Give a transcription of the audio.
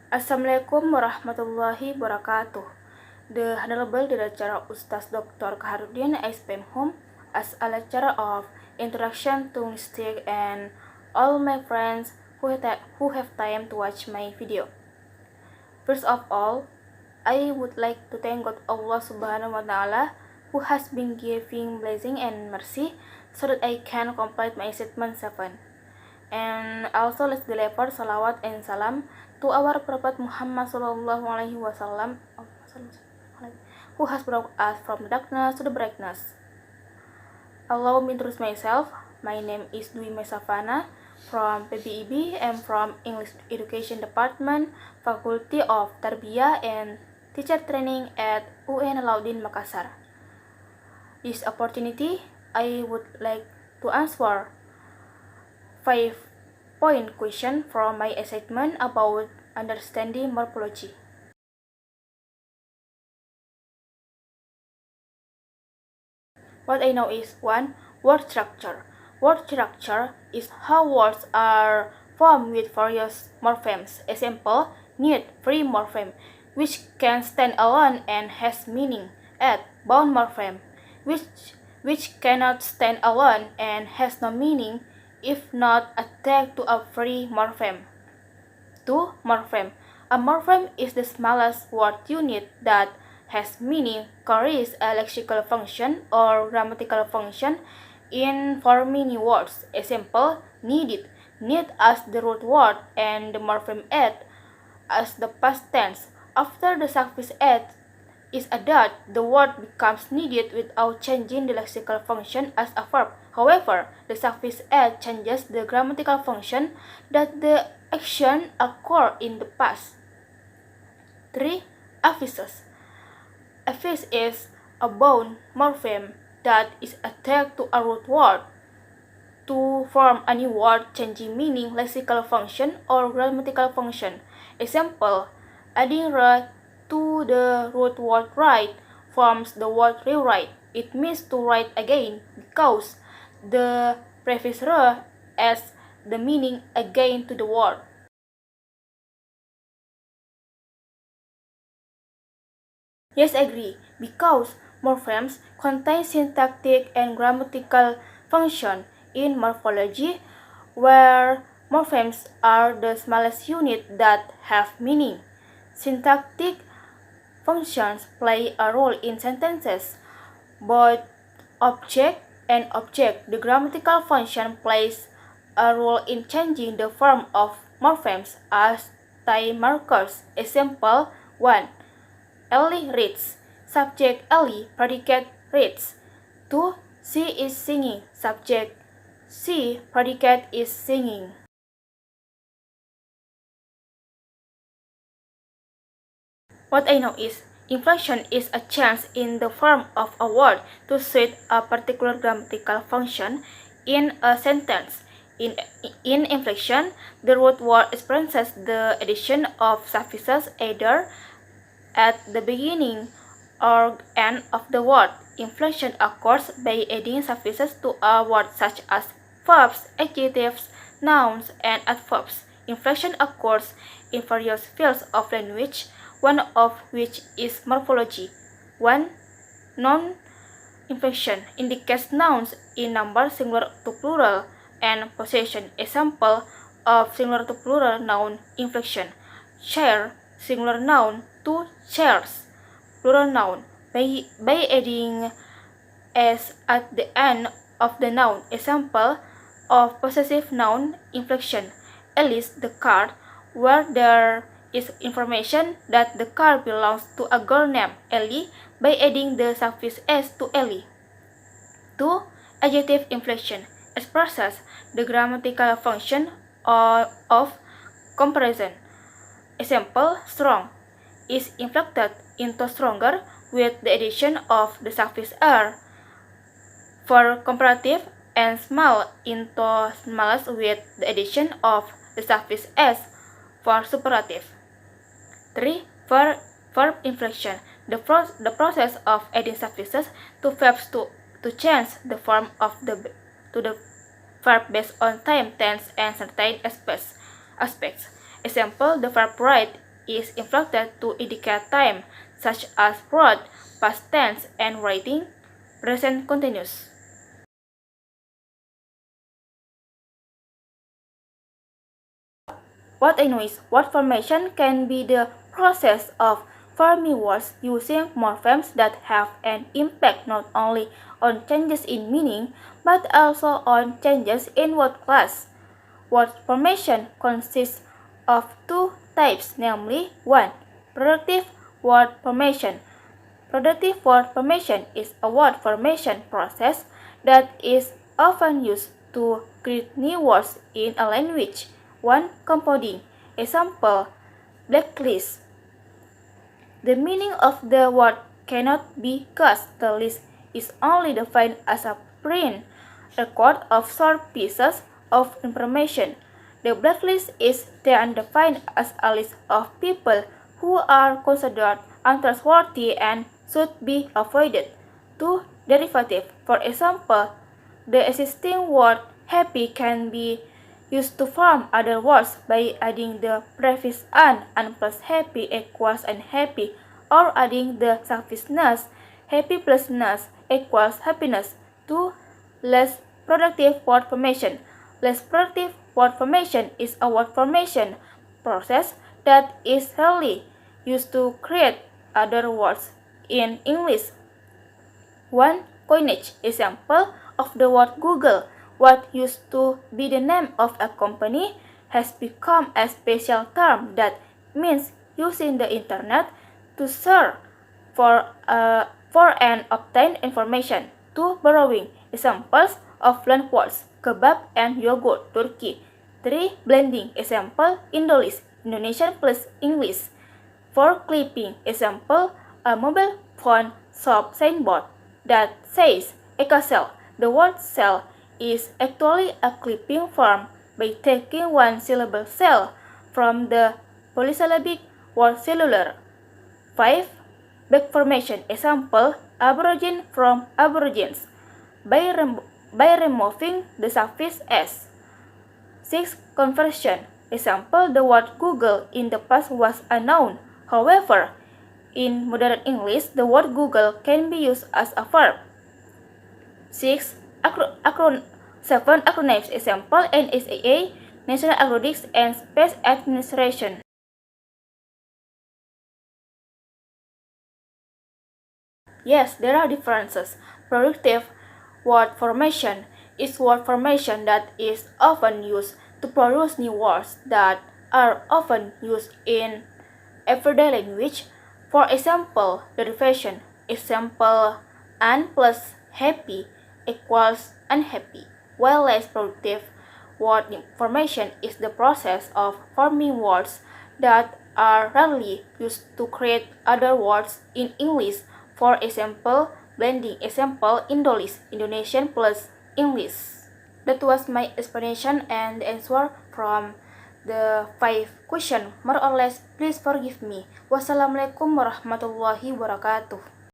Assalamualaikum warahmatullahi wabarakatuh. The Honorable Director Ustaz Dr. Kaharudin Aispemhum as a lecturer of Introduction to Linguistics and all my friends who have time to watch my video. First of all, I would like to thank God Allah Subhanahu wa Ta'ala who has been giving blessing and mercy so that I can complete my statement 7. And also let's deliver salawat and salam to our Prophet Muhammad Sallallahu Alaihi Wasallam who has brought us from darkness to the brightness. Allow me to introduce myself. My name is Dwi Mesafana from PBIB and from English Education Department, Faculty of Tarbiyah and Teacher Training at UN Alauddin Makassar. This opportunity, I would like to answer 5-point question from my assignment about understanding morphology. What I know is 1. Word structure. Word structure is how words are formed with various morphemes. Example, need, free morpheme, which can stand alone and has meaning. At, bound morpheme, which cannot stand alone and has no meaning if not attached to a free morpheme. 2. Morpheme. A morpheme is the smallest word unit that has meaning, carries a lexical function or grammatical function in forming words. Example, needed. Need as the root word and the morpheme at as the past tense. After the suffix at is added, the word becomes needed without changing the lexical function as a verb. However, the suffix at changes the grammatical function that the action occurred in the past. 3. Affixes. Affix is a bound morpheme that is attached to a root word to form a new word changing meaning, lexical function, or grammatical function. Example, adding re to the root word write forms the word rewrite. It means to write again because the prefix re adds the meaning again to the word. Yes, I agree, because morphemes contain syntactic and grammatical function in morphology, where morphemes are the smallest unit that have meaning. Syntactic functions play a role in sentences, both object and object. The grammatical function plays a role in changing the form of morphemes as time markers. Example 1. Ellie reads. Subject Ellie, predicate reads. 2. She is singing. Subject she, predicate is singing. What I know is inflection is a change in the form of a word to suit a particular grammatical function in a sentence. In inflection, the root word experiences the addition of suffixes either at the beginning or end of the word. Inflection occurs by adding suffixes to a word such as verbs, adjectives, nouns, and adverbs. Inflection occurs in various fields of language, one of which is morphology. 1. Noun inflection indicates nouns in number singular to plural and possession. Example of singular to plural noun inflection: chair, singular noun, to chairs, plural noun, by adding s at the end of the noun. Example of possessive noun inflection: Alice the car, where there is information that the car belongs to a girl named Ellie by adding the suffix s to Ellie. 2. Adjective inflection expresses the grammatical function of comparison. Example, strong is inflected into stronger with the addition of the suffix er for comparative, and small into smallest with the addition of the suffix s for superlative. 3. Verb inflection, the process of adding suffixes to verbs to change the form of the verb based on time, tense, and certain aspects. Example, the verb write is inflected to indicate time, such as wrote, past tense, and writing, present continuous. What I know is word formation can be the process of forming words using morphemes that have an impact not only on changes in meaning but also on changes in word class. Word formation consists of two types, namely 1. Productive word formation. Productive word formation is a word formation process that is often used to create new words in a language. 1. Compounding. Example, blacklist. The meaning of the word cannot be guessed. The list is only defined as a print record of short pieces of information. The blacklist is then defined as a list of people who are considered untrustworthy and should be avoided. 2. Derivative. For example, the existing word happy can be used to form other words by adding the prefix an plus happy equals unhappy, or adding the suffix ness, happy plus ness equals happiness. 2. Less productive word formation. Less productive word formation is a word formation process that is rarely used to create other words in English. 1. Coinage. Example of the word Google. What used to be the name of a company has become a special term that means using the internet to search for and obtain information. 2. Borrowing. Examples of loan words kebab and yogurt, Turkey. 3. Blending. Example Indolist, Indonesian plus English. 4. Clipping. Example a mobile phone shop signboard that says EcoCell. The word cell is actually a clipping form by taking one syllable cell from the polysyllabic word cellular. 5. Back formation. Example aborigine from aborigines by removing the suffix s. 6. Conversion. Example the word Google in the past was a noun. However, in modern English, the word Google can be used as a verb. 6. 7. Acronyms. Example NSAA, National Aeronautics and Space Administration. Yes, there are differences. Productive word formation is word formation that is often used to produce new words that are often used in everyday language. For example, derivation. Example, un plus happy equals unhappy. While less productive word formation is the process of forming words that are rarely used to create other words in English. For example, blending. Example, Indolist, Indonesian plus English. That was my explanation and the answer from the 5 question. More or less, please forgive me. Wassalamualaikum warahmatullahi wabarakatuh.